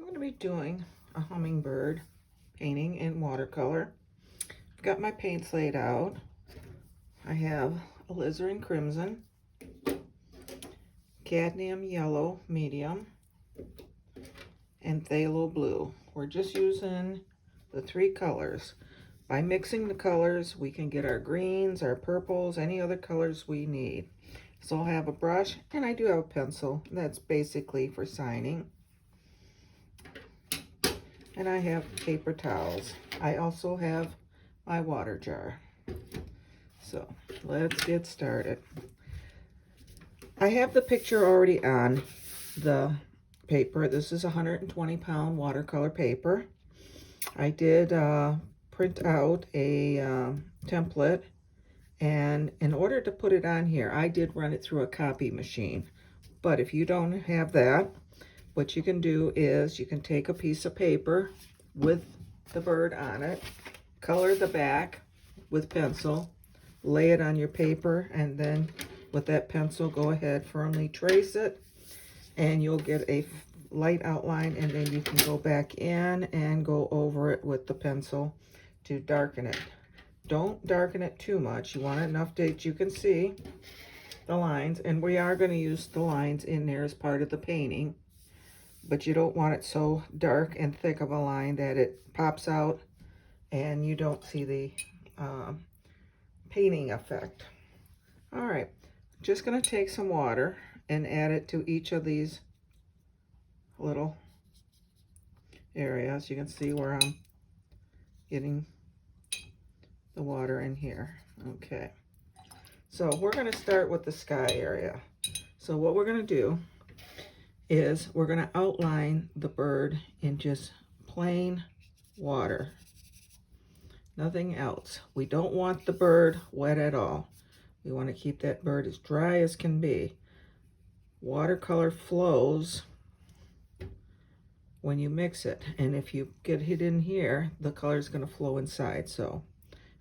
I'm going to be doing a hummingbird painting in watercolor. I've got my paints laid out. I have alizarin crimson, cadmium yellow medium, and phthalo blue. We're just using the three colors. By mixing the colors, we can get our greens, our purples, any other colors we need. So I'll have a brush, and I do have a pencil. That's basically for signing. And I have paper towels. I also have my water jar. So let's get started. I have the picture already on the paper. This is 120-pound watercolor paper. I did print out a template, and in order to put it on here, I did run it through a copy machine. But if you don't have that, what you can do is you can take a piece of paper with the bird on it, color the back with pencil, lay it on your paper, and then with that pencil, go ahead, firmly trace it, and you'll get a light outline, and then you can go back in and go over it with the pencil to darken it. Don't darken it too much. You want it enough that you can see the lines, and we are going to use the lines in there as part of the painting. But you don't want it so dark and thick of a line that it pops out and you don't see the painting effect. All right, just going to take some water and add it to each of these little areas. You can see where I'm getting the water in here. Okay, so we're going to start with the sky area. So what we're going to do is we're going to outline the bird in just plain water. Nothing else. We don't want the bird wet at all. We want to keep that bird as dry as can be. Watercolor flows when you mix it, and if you get it in here, the color is going to flow inside. So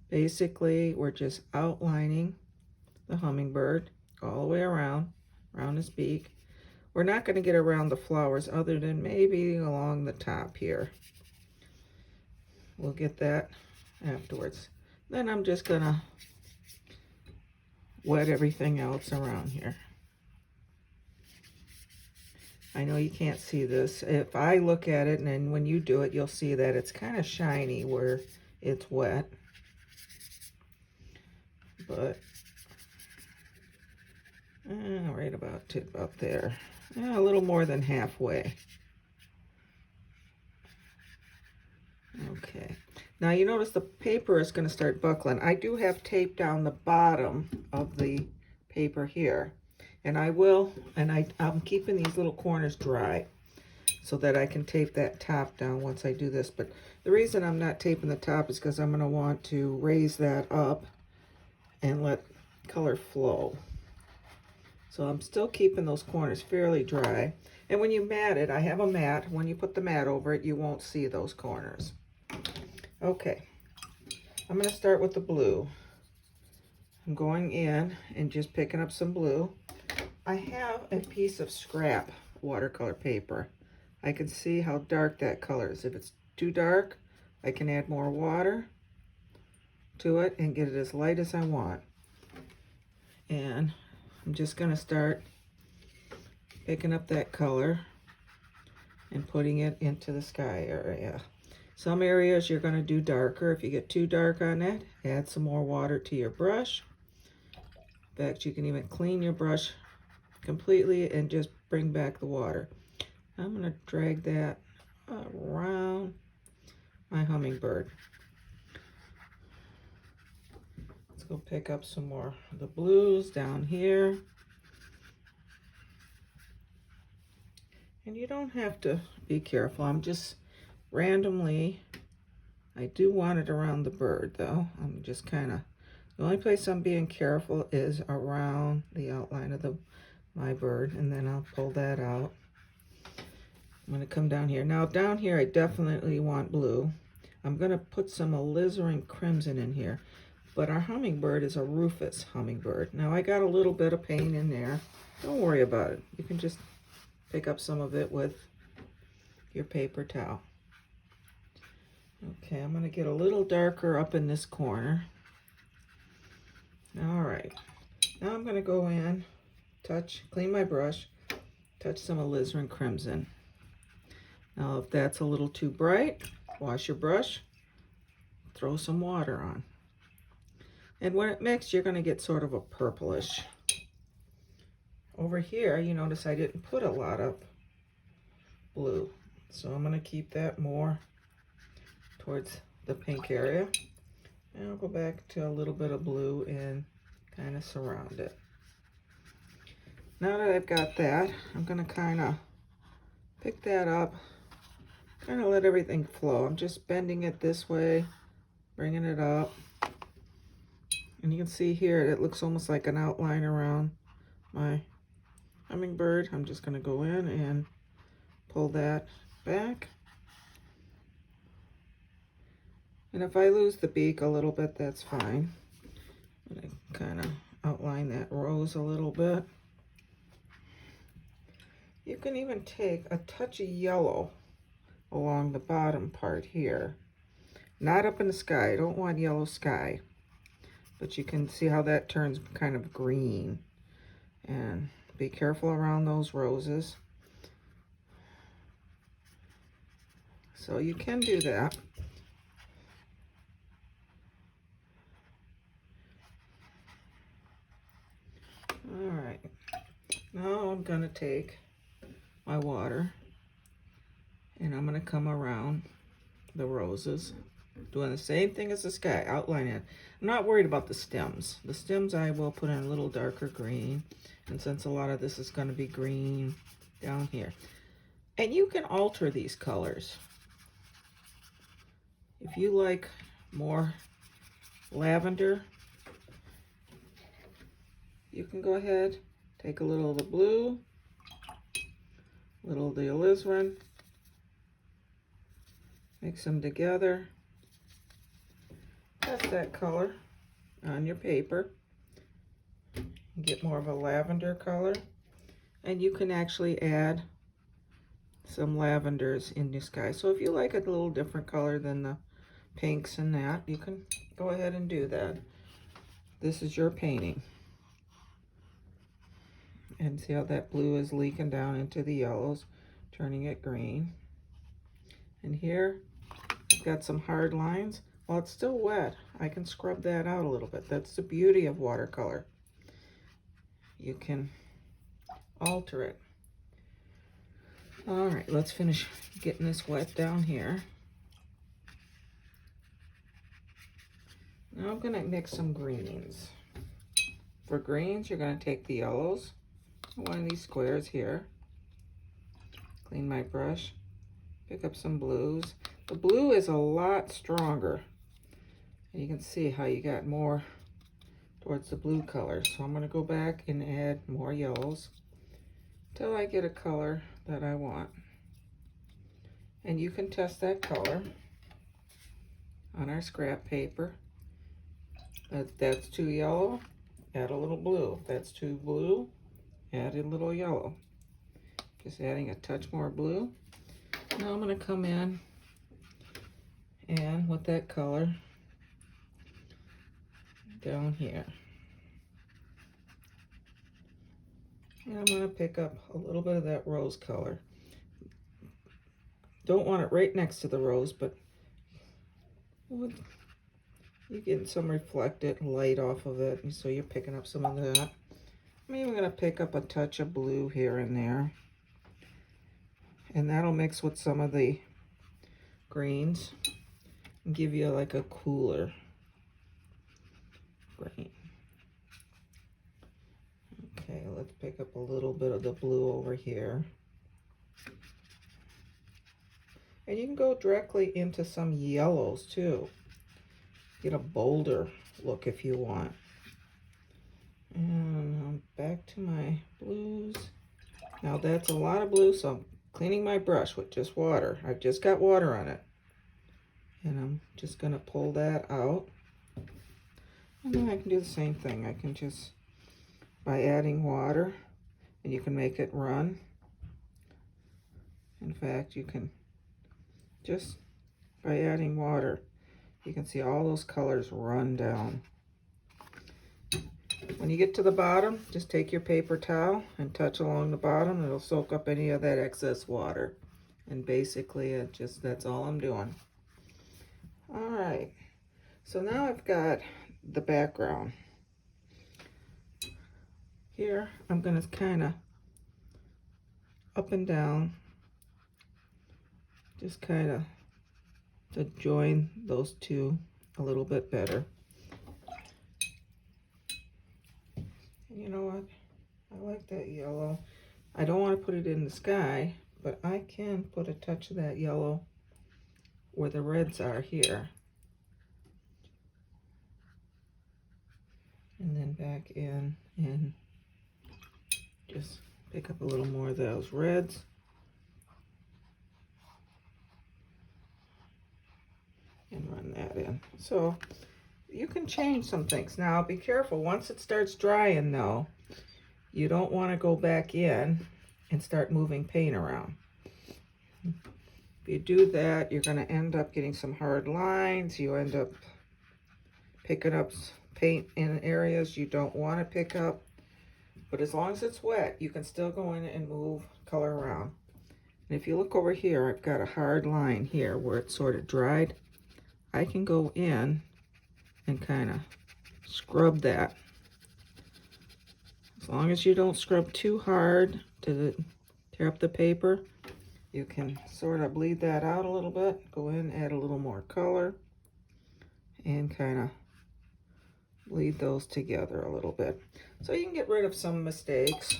basically we're just outlining the hummingbird all the way around his beak. We're not going to get around the flowers other than maybe along the top here. We'll get that afterwards. Then I'm just going to wet everything else around here. I know you can't see this. If I look at it, and then when you do it, you'll see that it's kind of shiny where it's wet. But right about there. A little more than halfway. Okay. Now you notice the paper is going to start buckling. I do have tape down the bottom of the paper here. And I'm keeping these little corners dry so that I can tape that top down once I do this. But the reason I'm not taping the top is because I'm going to want to raise that up and let color flow. So I'm still keeping those corners fairly dry. And when you mat it, I have a mat. When you put the mat over it, you won't see those corners. Okay, I'm going to start with the blue. I'm going in and just picking up some blue. I have a piece of scrap watercolor paper. I can see how dark that color is. If it's too dark, I can add more water to it and get it as light as I want. And I'm just going to start picking up that color and putting it into the sky area. Some areas you're going to do darker. If you get too dark on that, add some more water to your brush. In fact, you can even clean your brush completely and just bring back the water. I'm going to drag that around my hummingbird. Let's go pick up some more of the blues down here. And you don't have to be careful. I'm just randomly, I do want it around the bird though. I'm just kind of, the only place I'm being careful is around the outline of my bird, and then I'll pull that out. I'm going to come down here. Now down here I definitely want blue. I'm going to put some alizarin crimson in here. But our hummingbird is a rufous hummingbird. Now I got a little bit of paint in there. Don't worry about it. You can just pick up some of it with your paper towel. Okay, I'm going to get a little darker up in this corner. All right, now I'm going to go in, clean my brush, touch some alizarin crimson. Now if that's a little too bright, wash your brush, throw some water on. And when it mixes, you're going to get sort of a purplish. Over here, you notice I didn't put a lot of blue, so I'm going to keep that more towards the pink area. And I'll go back to a little bit of blue and kind of surround it. Now that I've got that, I'm going to kind of pick that up, kind of let everything flow. I'm just bending it this way, bringing it up. And you can see here, it looks almost like an outline around my hummingbird. I'm just going to go in and pull that back. And if I lose the beak a little bit, that's fine. I'm going to kind of outline that rose a little bit. You can even take a touch of yellow along the bottom part here. Not up in the sky. I don't want yellow sky. But you can see how that turns kind of green. And be careful around those roses. So you can do that. All right. Now I'm going to take my water and I'm going to come around the roses, doing the same thing as the sky, outlining it. I'm not worried about the stems. The stems I will put in a little darker green, and since a lot of this is going to be green down here. And you can alter these colors. If you like more lavender, you can go ahead, take a little of the blue, a little of the alizarin, mix them together. Test that color on your paper. Get more of a lavender color. And you can actually add some lavenders in the sky. So if you like a little different color than the pinks and that, you can go ahead and do that. This is your painting. And see how that blue is leaking down into the yellows, turning it green. And here, I've got some hard lines. While it's still wet, I can scrub that out a little bit. That's the beauty of watercolor. You can alter it. All right, let's finish getting this wet down here. Now I'm gonna mix some greens. For greens, you're gonna take the yellows, one of these squares here, clean my brush, pick up some blues. The blue is a lot stronger. And you can see how you got more towards the blue color. So I'm going to go back and add more yellows till I get a color that I want. And you can test that color on our scrap paper. If that's too yellow, add a little blue. If that's too blue, add a little yellow. Just adding a touch more blue. Now I'm going to come in and with that color down here. And I'm going to pick up a little bit of that rose color. Don't want it right next to the rose, but you're getting some reflected light off of it, and so you're picking up some of that. I'm even going to pick up a touch of blue here and there. And that'll mix with some of the greens and give you like a cooler green. Okay, let's pick up a little bit of the blue over here. And you can go directly into some yellows too. Get a bolder look if you want. And I'm back to my blues. Now that's a lot of blue, so I'm cleaning my brush with just water. I've just got water on it. And I'm just going to pull that out. And then I can do the same thing. I can just, by adding water, and you can make it run. In fact, you can just by adding water. You can see all those colors run down. When you get to the bottom, just take your paper towel and touch along the bottom. It'll soak up any of that excess water. And basically, that's all I'm doing. All right, so now I've got the background. Here, I'm gonna kind of up and down, just kind of to join those two a little bit better. And you know what? I like that yellow. I don't want to put it in the sky, but I can put a touch of that yellow where the reds are here. And then back in and just pick up a little more of those reds. And run that in. So you can change some things. Now be careful, once it starts drying though, you don't want to go back in and start moving paint around. If you do that, you're going to end up getting some hard lines. You end up picking up paint in areas you don't want to pick up. But as long as it's wet, you can still go in and move color around. And if you look over here, I've got a hard line here where it's sort of dried. I can go in and kind of scrub that. As long as you don't scrub too hard to tear up the paper, you can sort of bleed that out a little bit. Go in, add a little more color, and kind of bleed those together a little bit. So you can get rid of some mistakes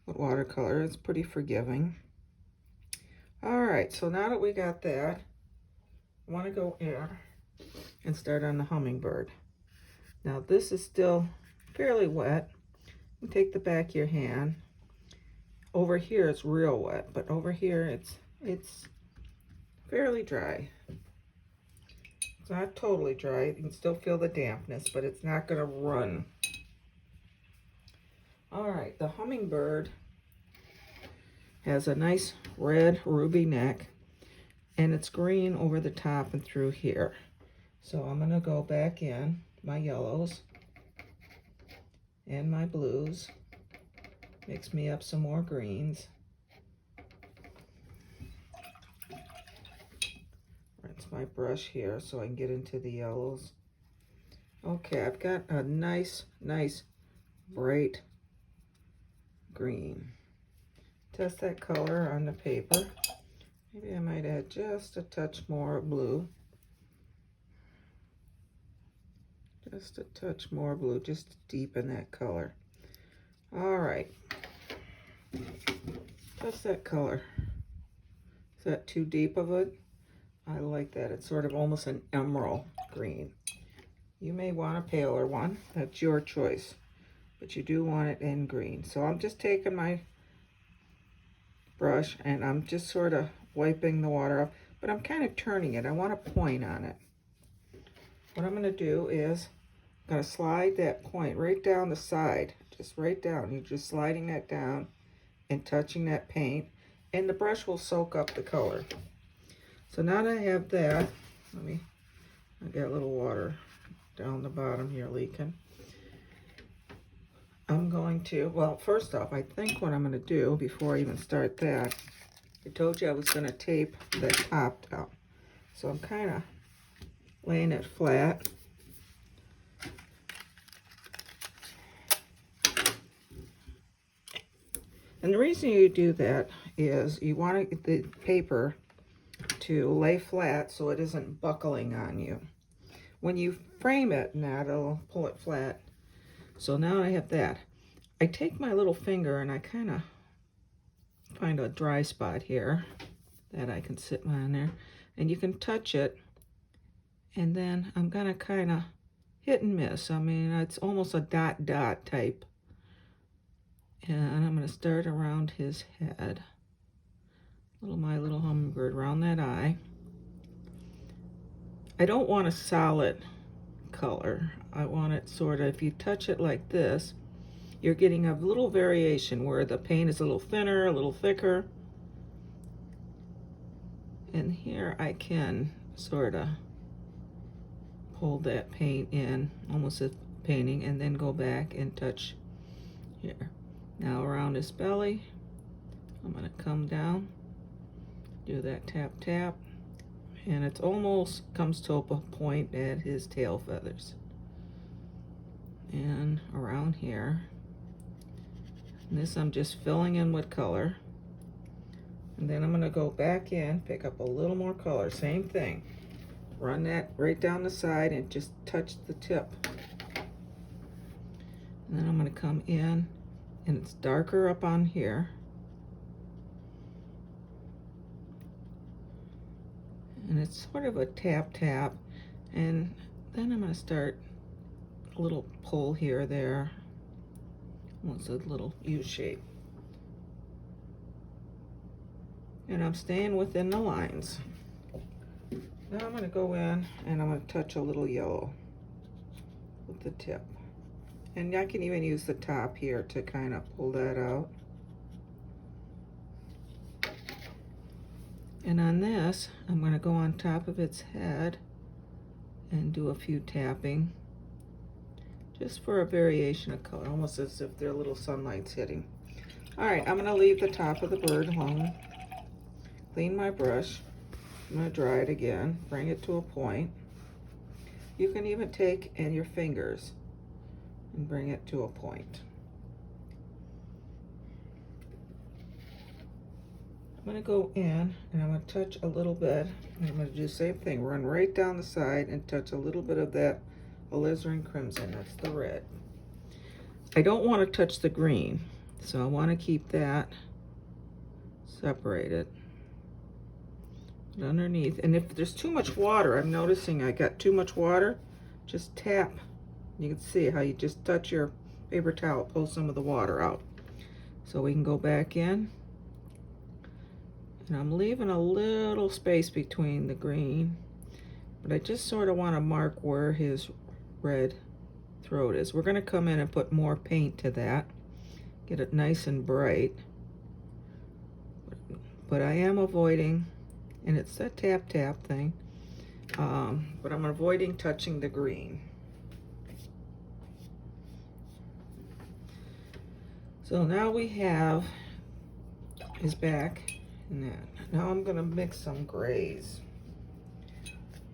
with watercolor. It's pretty forgiving. All right, so now that we got that, I want to go in and start on the Hummingbird. Now this is still fairly wet. You take the back of your hand. Over here it's real wet, but over here it's fairly dry. It's not totally dry. You can still feel the dampness, but it's not going to run. All right, the Hummingbird has a nice red ruby neck, and it's green over the top and through here. So I'm going to go back in my yellows and my blues. Mix me up some more greens. Rinse my brush here so I can get into the yellows. Okay, I've got a nice bright green. Test that color on the paper. Maybe I might add just a touch more blue. Just a touch more blue, just to deepen that color. All right. Test that color. Is that too deep of it? I like that. It's sort of almost an emerald green. You may want a paler one. That's your choice. But you do want it in green. So I'm just taking my brush and I'm just sort of wiping the water off. But I'm kind of turning it. I want a point on it. What I'm going to do is I'm going to slide that point right down the side. Just right down. You're just sliding that down and touching that paint. And the brush will soak up the color. So now that I have that, I got a little water down the bottom here leaking. I'm going to, well, first off, I think what I'm going to do before I even start that, I told you I was going to tape the top down. So I'm kind of laying it flat. And the reason you do that is you want the paper to lay flat so it isn't buckling on you. When you frame it, now it'll pull it flat. So now I have that. I take my little finger and I kind of find a dry spot here that I can sit on there. And you can touch it. And then I'm going to kind of hit and miss. I mean, it's almost a dot type. And I'm going to start around his head. My little hummingbird around that eye. I don't want a solid color. I want it sort of, if you touch it like this, you're getting a little variation where the paint is a little thinner, a little thicker. And here I can sort of pull that paint in, almost a painting, and then go back and touch here. Now around his belly, I'm going to come down, do that tap tap, and it almost comes to a point at his tail feathers. And around here, and this I'm just filling in with color. And then I'm going to go back in, pick up a little more color, same thing. Run that right down the side and just touch the tip. And then I'm going to come in, and it's darker up on here. And it's sort of a tap tap. And then I'm going to start a little pull here, there. Almost a little U shape. And I'm staying within the lines. Now I'm going to go in and I'm going to touch a little yellow with the tip. And I can even use the top here to kind of pull that out. And on this, I'm going to go on top of its head and do a few tapping, just for a variation of color, almost as if their little sunlight's hitting. All right, I'm going to leave the top of the bird alone. Clean my brush. I'm going to dry it again, bring it to a point. You can even take in your fingers and bring it to a point. I'm going to go in and I'm going to touch a little bit. I'm going to do the same thing, run right down the side and touch a little bit of that alizarin crimson, that's the red. I don't want to touch the green, so I want to keep that separated. But underneath, and if there's too much water, I'm noticing I got too much water, just tap. You can see how you just touch your paper towel, pull some of the water out. So we can go back in. And I'm leaving a little space between the green, but I just sort of want to mark where his red throat is. We're going to come in and put more paint to that, get it nice and bright. But I am avoiding, and it's that tap tap thing, but I'm avoiding touching the green. So now we have his back. Now I'm going to mix some grays.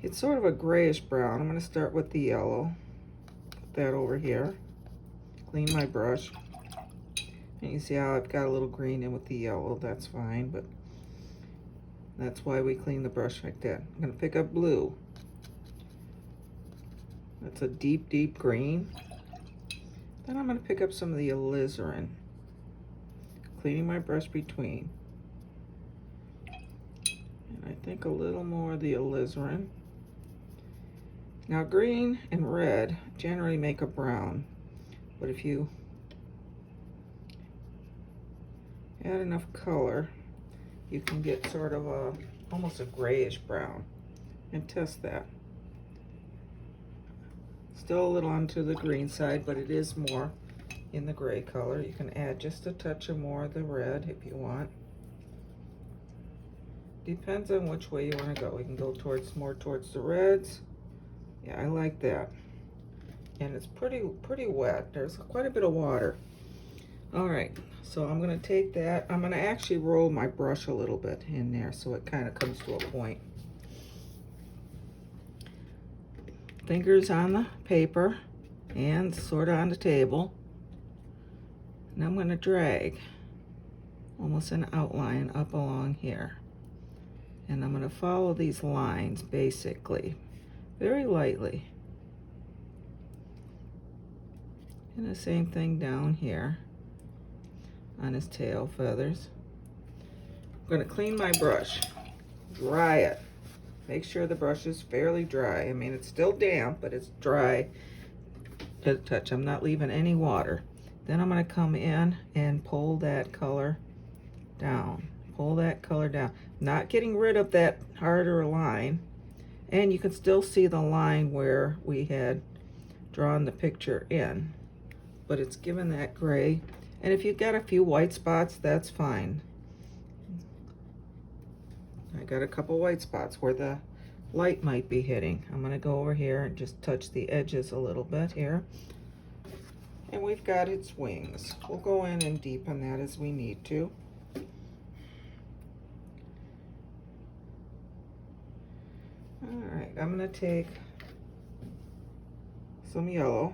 It's sort of a grayish brown. I'm going to start with the yellow. Put that over here. Clean my brush. And you see how I've got a little green in with the yellow. That's fine, but that's why we clean the brush like that. I'm going to pick up blue. That's a deep, deep green. Then I'm going to pick up some of the alizarin. Cleaning my brush between. I think a little more of the alizarin. Now green and red generally make a brown, but if you add enough color, you can get sort of almost a grayish brown, and test that. Still a little onto the green side, but it is more in the gray color. You can add just a touch of more of the red if you want. Depends on which way you want to go. We can go more towards the reds. Yeah, I like that. And it's pretty wet. There's quite a bit of water. All right, so I'm going to take that. I'm going to actually roll my brush a little bit in there so it kind of comes to a point. Fingers on the paper and sort of on the table. And I'm going to drag almost an outline up along here. And I'm going to follow these lines basically, very lightly. And the same thing down here on his tail feathers. I'm going to clean my brush, dry it. Make sure the brush is fairly dry. I mean, it's still damp, but it's dry to the touch. I'm not leaving any water. Then I'm going to come in and pull that color down. Pull that color down. Not getting rid of that harder line. And you can still see the line where we had drawn the picture in. But it's given that gray. And if you've got a few white spots, that's fine. I got a couple white spots where the light might be hitting. I'm going to go over here and just touch the edges a little bit here. And we've got its wings. We'll go in and deepen that as we need to. Alright, I'm going to take some yellow,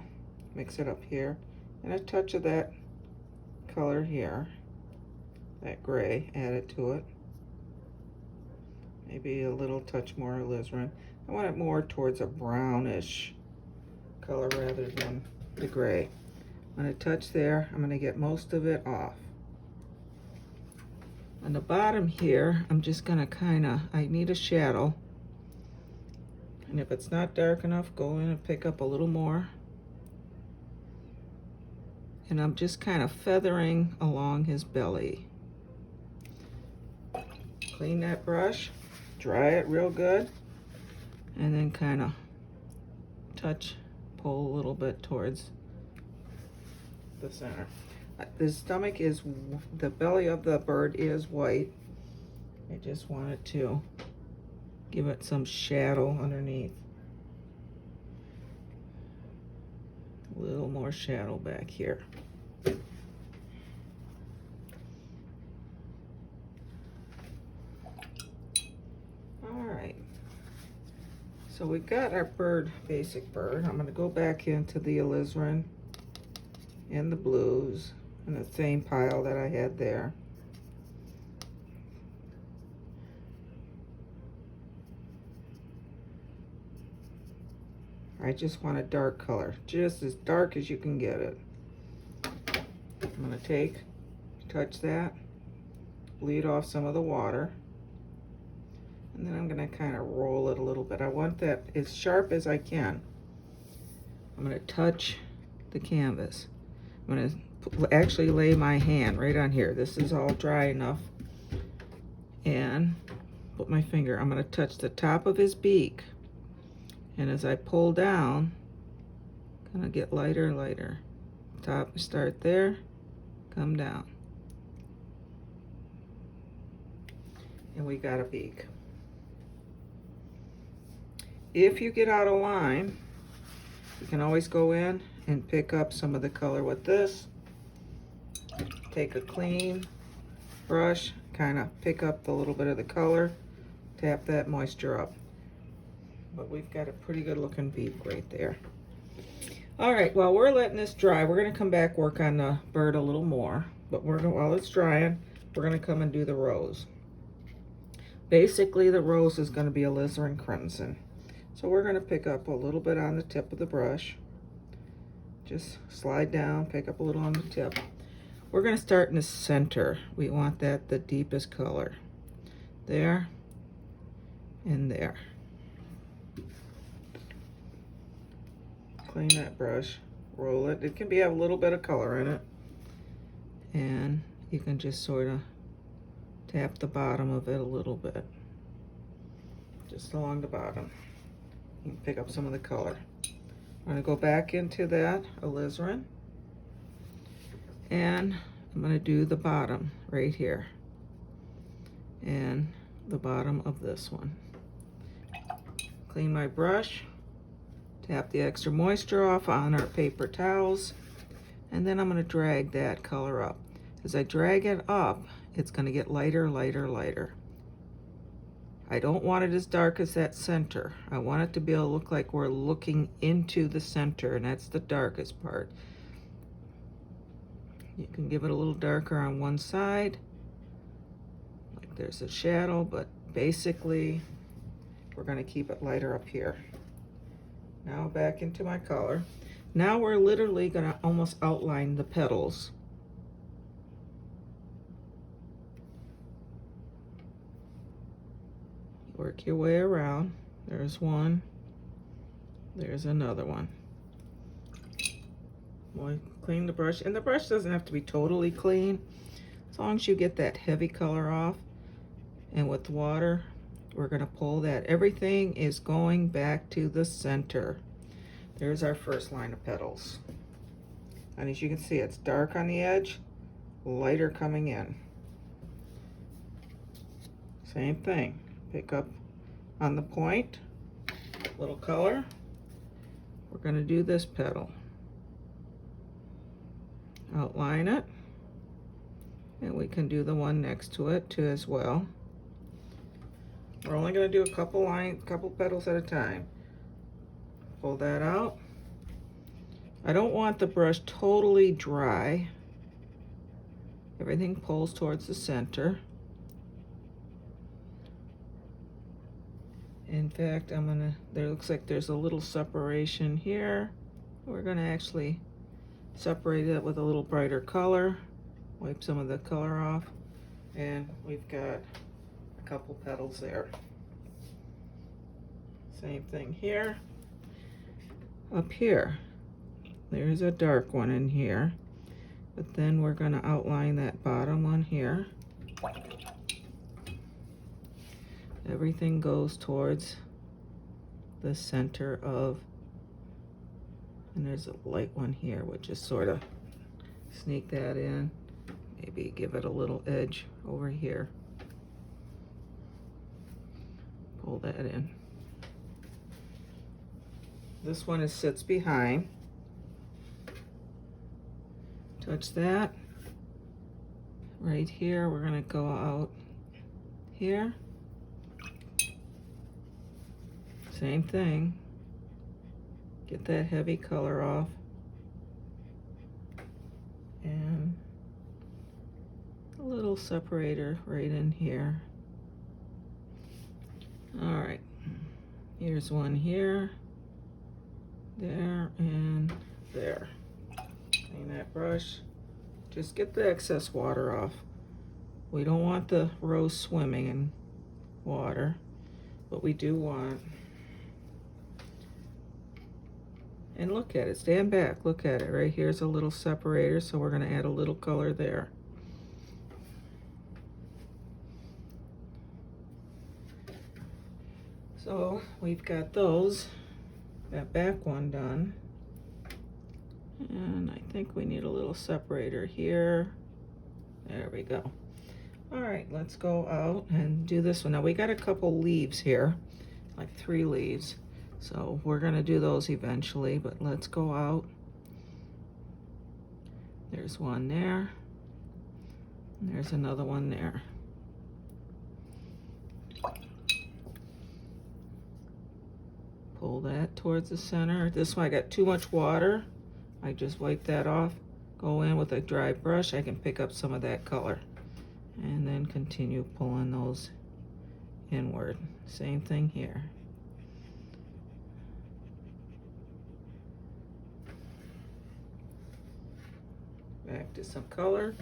mix it up here, and a touch of that color here, that gray, add it to it. Maybe a little touch more alizarin. I want it more towards a brownish color rather than the gray. I'm going to touch there. I'm going to get most of it off. On the bottom here, I'm just going to I need a shadow. And if it's not dark enough, go in and pick up a little more. And I'm just kind of feathering along his belly. Clean that brush, dry it real good, and then kind of pull a little bit towards the center. The stomach is, the belly of the bird is white. I just wanted to give it some shadow underneath. A little more shadow back here. Alright, so we got our basic bird. I'm going to go back into the alizarin and the blues in the same pile that I had there. I just want a dark color, just as dark as you can get it. I'm going to touch that, bleed off some of the water, and then I'm going to kind of roll it a little bit. I want that as sharp as I can. I'm going to touch the canvas. I'm going to actually lay my hand right on here. This is all dry enough. And put my finger, I'm going to touch the top of his beak. And as I pull down, kind of get lighter and lighter. Top, start there, come down. And we got a beak. If you get out of line, you can always go in and pick up some of the color with this. Take a clean brush, kind of pick up a little bit of the color, tap that moisture up. But we've got a pretty good looking beak right there. All right, while we're letting this dry, we're gonna come back work on the bird a little more. But while it's drying, we're gonna come and do the rose. Basically, the rose is gonna be alizarin crimson. So we're gonna pick up a little bit on the tip of the brush. Just slide down, pick up a little on the tip. We're gonna start in the center. We want that the deepest color. There and there. Clean that brush, roll it. It can have a little bit of color in it. And you can just sort of tap the bottom of it a little bit. Just along the bottom. You can pick up some of the color. I'm gonna go back into that alizarin. And I'm gonna do the bottom right here. And the bottom of this one. Clean my brush. Tap the extra moisture off on our paper towels, and then I'm going to drag that color up. As I drag it up, it's going to get lighter, lighter, lighter. I don't want it as dark as that center. I want it to be able to look like we're looking into the center, and that's the darkest part. You can give it a little darker on one side, like there's a shadow, but basically we're going to keep it lighter up here. Now back into my color. Now we're literally going to almost outline the petals. Work your way around. There's one. There's another one. Boy, clean the brush. And the brush doesn't have to be totally clean. As long as you get that heavy color off. And with water, we're going to pull that. Everything is going back to the center. There's our first line of petals. And as you can see, it's dark on the edge, lighter coming in. Same thing. Pick up on the point, little color. We're going to do this petal. Outline it, and we can do the one next to it too as well. We're only going to do a couple petals at a time. Pull that out. I don't want the brush totally dry. Everything pulls towards the center. In fact, there looks like there's a little separation here. We're gonna actually separate it with a little brighter color. Wipe some of the color off, and we've got a couple petals there. Same thing here. Up here, there's a dark one in here, but then we're gonna outline that bottom one here. Everything goes towards the center of, and there's a light one here, which is sort of sneak that in, maybe give it a little edge over here. Pull that in. This one sits behind. Touch that. Right here, we're gonna go out here. Same thing. Get that heavy color off. And a little separator right in here. All right, here's one here, there, and there. Clean that brush. Just get the excess water off. We don't want the rose swimming in water, but we do want, and look at it, stand back, look at it. Right here's a little separator, so we're gonna add a little color there. So we've got that back one done. And I think we need a little separator here. There we go. All right, let's go out and do this one. Now we got a couple leaves here, like 3 leaves. So we're gonna do those eventually, but let's go out. There's one there. And there's another one there. Pull that towards the center. This one I got too much water. I just wipe that off. Go in with a dry brush. I can pick up some of that color. And then continue pulling those inward. Same thing here. Back to some color.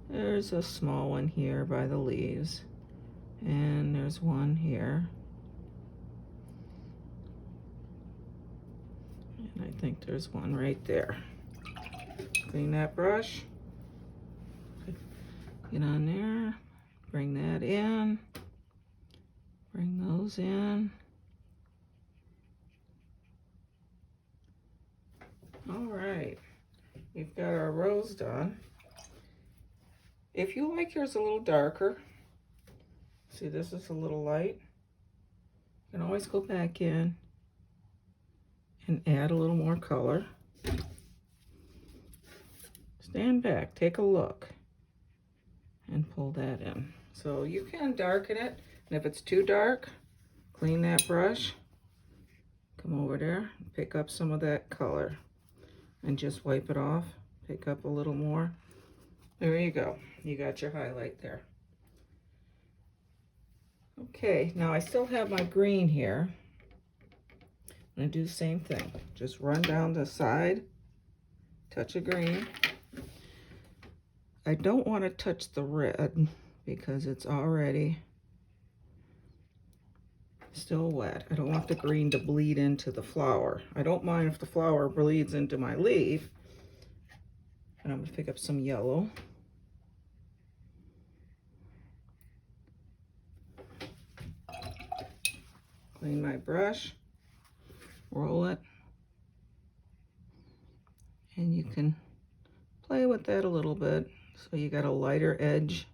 There's a small one here by the leaves. And there's one here. And I think there's one right there. Clean that brush. Get on there. Bring that in. Bring those in. All right. We've got our rose done. If you like yours a little darker, see this is a little light, you can always go back in and add a little more color. Stand back, take a look, and pull that in. So you can darken it, and if it's too dark, clean that brush, come over there, pick up some of that color, and just wipe it off, pick up a little more. There you go, you got your highlight there. Okay, now I still have my green here. I'm gonna do the same thing. Just run down the side, touch a green. I don't want to touch the red because it's already still wet. I don't want the green to bleed into the flower. I don't mind if the flower bleeds into my leaf. And I'm gonna pick up some yellow. Clean my brush, roll it, and you can play with that a little bit. So you got a lighter edge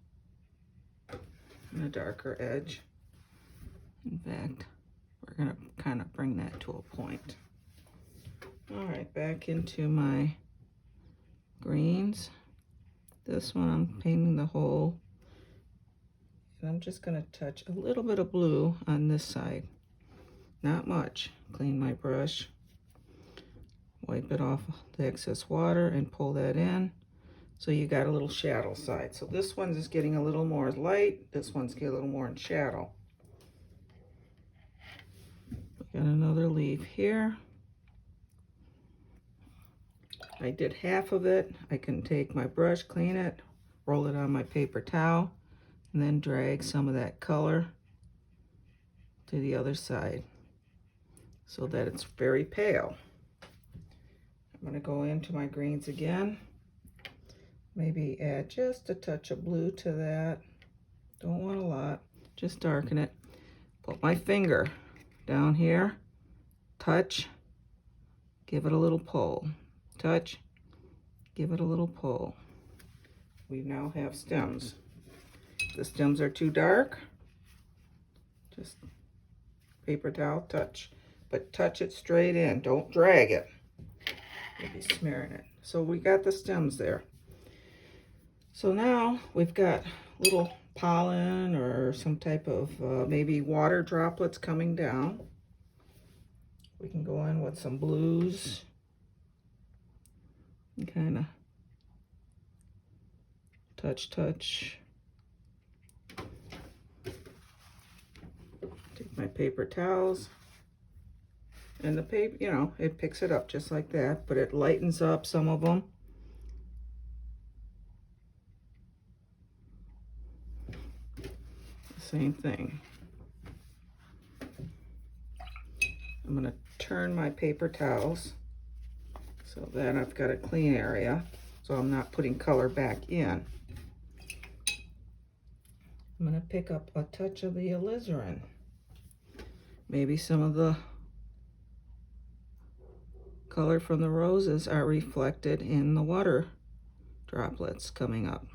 and a darker edge. In fact, we're going to kind of bring that to a point. All right, back into my greens. This one I'm painting the hole. And I'm just going to touch a little bit of blue on this side. Not much. Clean my brush. Wipe it off the excess water and pull that in. So you got a little shadow side. So this one is getting a little more light. This one's getting a little more in shadow. We got another leaf here. I did half of it. I can take my brush, clean it, roll it on my paper towel, and then drag some of that color to the other side so that it's very pale. I'm going to go into my greens again. Maybe add just a touch of blue to that. Don't want a lot. Just darken it. Put my finger down here. Touch. Give it a little pull. Touch. Give it a little pull. We now have stems. If the stems are too dark, just paper towel, touch. But touch it straight in. Don't drag it. You'll be smearing it. So we got the stems there. So now we've got little pollen or some type of maybe water droplets coming down. We can go in with some blues and kind of touch. Take my paper towels. And the paper, you know, it picks it up just like that, but it lightens up some of them. Same thing. I'm going to turn my paper towels so that I've got a clean area, so I'm not putting color back in. I'm going to pick up a touch of the alizarin. Maybe some of the color from the roses are reflected in the water droplets coming up.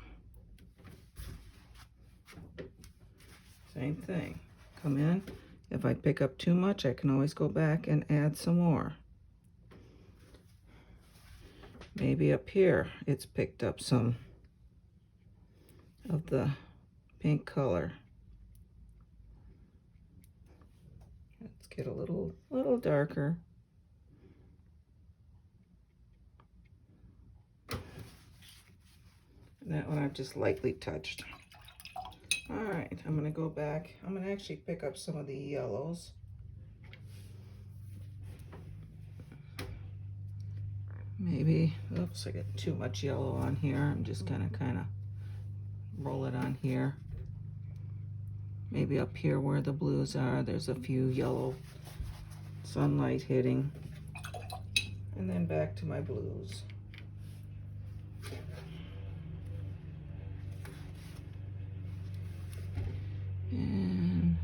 Same thing. Come in. If I pick up too much, I can always go back and add some more. Maybe up here it's picked up some of the pink color. Let's get a little darker. And that one I've just lightly touched. All right, I'm going to go back. I'm going to actually pick up some of the yellows. Maybe, oops, I got too much yellow on here. I'm just going to kind of roll it on here. Maybe up here where the blues are, there's a few yellow sunlight hitting. And then back to my blues. And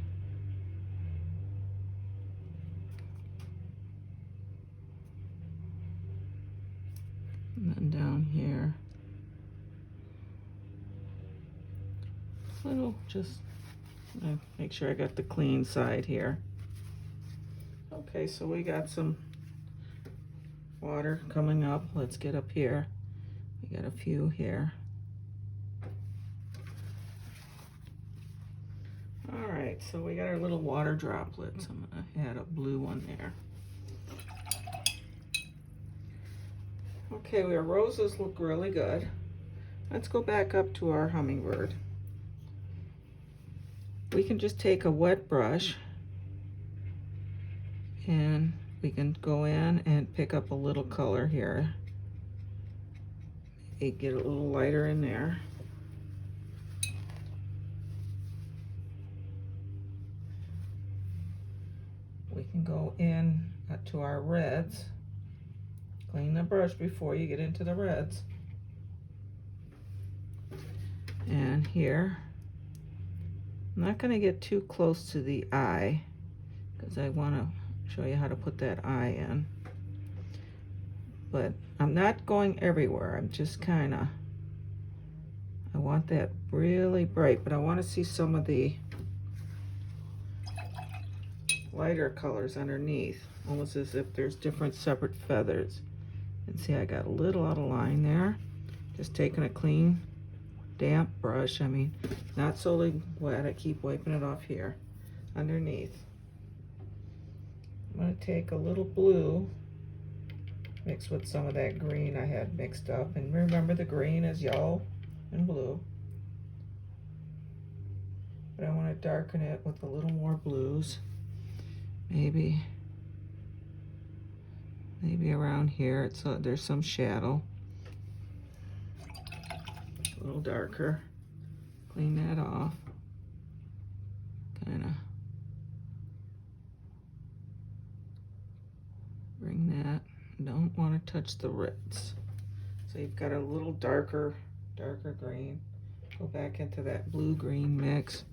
then down here, little, just make sure I got the clean side here. Okay, so we got some water coming up. Let's get up here. We got a few here. All right, so we got our little water droplets. I'm gonna add a blue one there. Okay, our roses look really good. Let's go back up to our hummingbird. We can just take a wet brush and we can go in and pick up a little color here. Maybe get a little lighter in there. We can go in to our reds. Clean the brush before you get into the reds. And here, I'm not going to get too close to the eye because I want to show you how to put that eye in. But I'm not going everywhere. I'm just kind of, I want that really bright, but I want to see some of the lighter colors underneath, almost as if there's different separate feathers. And see, I got a little out of line there. Just taking a clean, damp brush, I mean, not solely wet, I keep wiping it off here, underneath. I'm going to take a little blue, mixed with some of that green I had mixed up. And remember, the green is yellow and blue. But I want to darken it with a little more blues. Maybe around here, there's some shadow. A little darker. Clean that off. Kind of bring that. Don't want to touch the reds. So you've got a little darker green. Go back into that blue-green mix.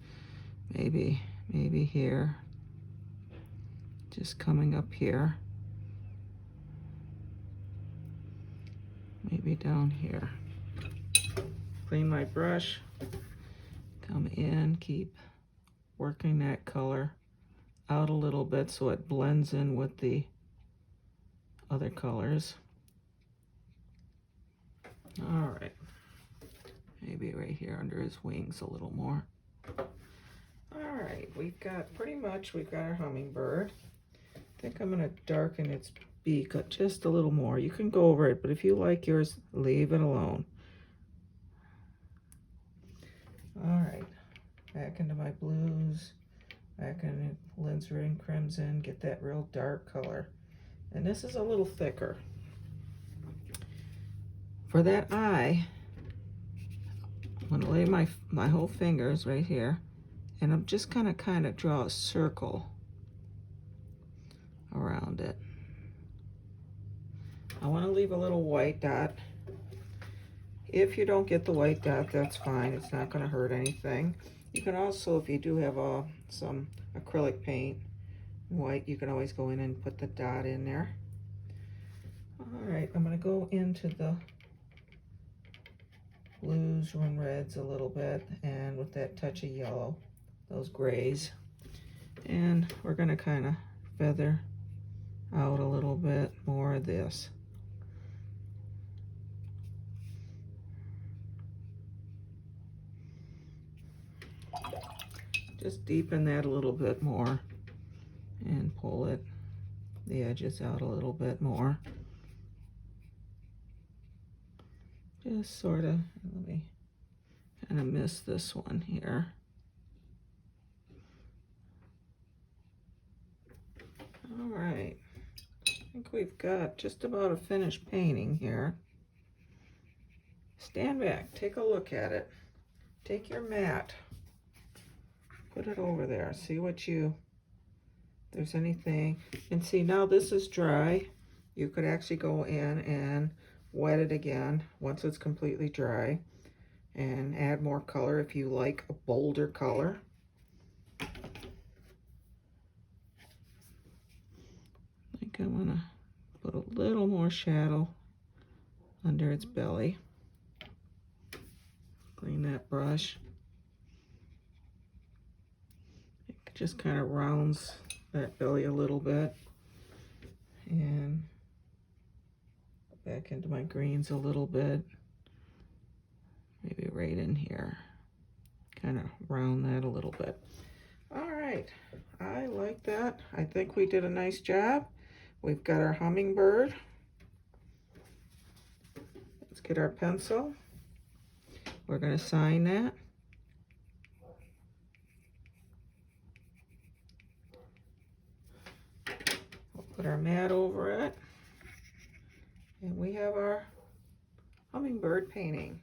Maybe here. Just coming up here. Maybe down here. Clean my brush. Come in, keep working that color out a little bit so it blends in with the other colors. All right. Maybe right here under his wings a little more. All right, we've got our hummingbird. I think I'm gonna darken its beak just a little more. You can go over it, but if you like yours, leave it alone. All right, back into my blues, back into alizarin crimson, get that real dark color. And this is a little thicker. For that eye, I'm gonna lay my whole fingers right here, and I'm just gonna kind of draw a circle around it. I want to leave a little white dot. If you don't get the white dot, that's fine. It's not going to hurt anything. You can also, if you do have some acrylic paint, white, you can always go in and put the dot in there. All right, I'm going to go into the blues and reds a little bit, and with that touch of yellow, those grays. And we're going to kind of feather out a little bit more of this. Just deepen that a little bit more and pull the edges out a little bit more. Just sort of, let me kind of miss this one here. All right, I think we've got just about a finished painting here. Stand back, take a look at it. Take your mat, put it over there, see if there's anything. And see, now this is dry. You could actually go in and wet it again once it's completely dry and add more color if you like a bolder color. I think I want to put a little more shadow under its belly. Clean that brush. It just kind of rounds that belly a little bit. And back into my greens a little bit. Maybe right in here. Kind of round that a little bit. All right, I like that. I think we did a nice job. We've got our hummingbird. Let's get our pencil. We're going to sign that. We'll put our mat over it. And we have our hummingbird painting.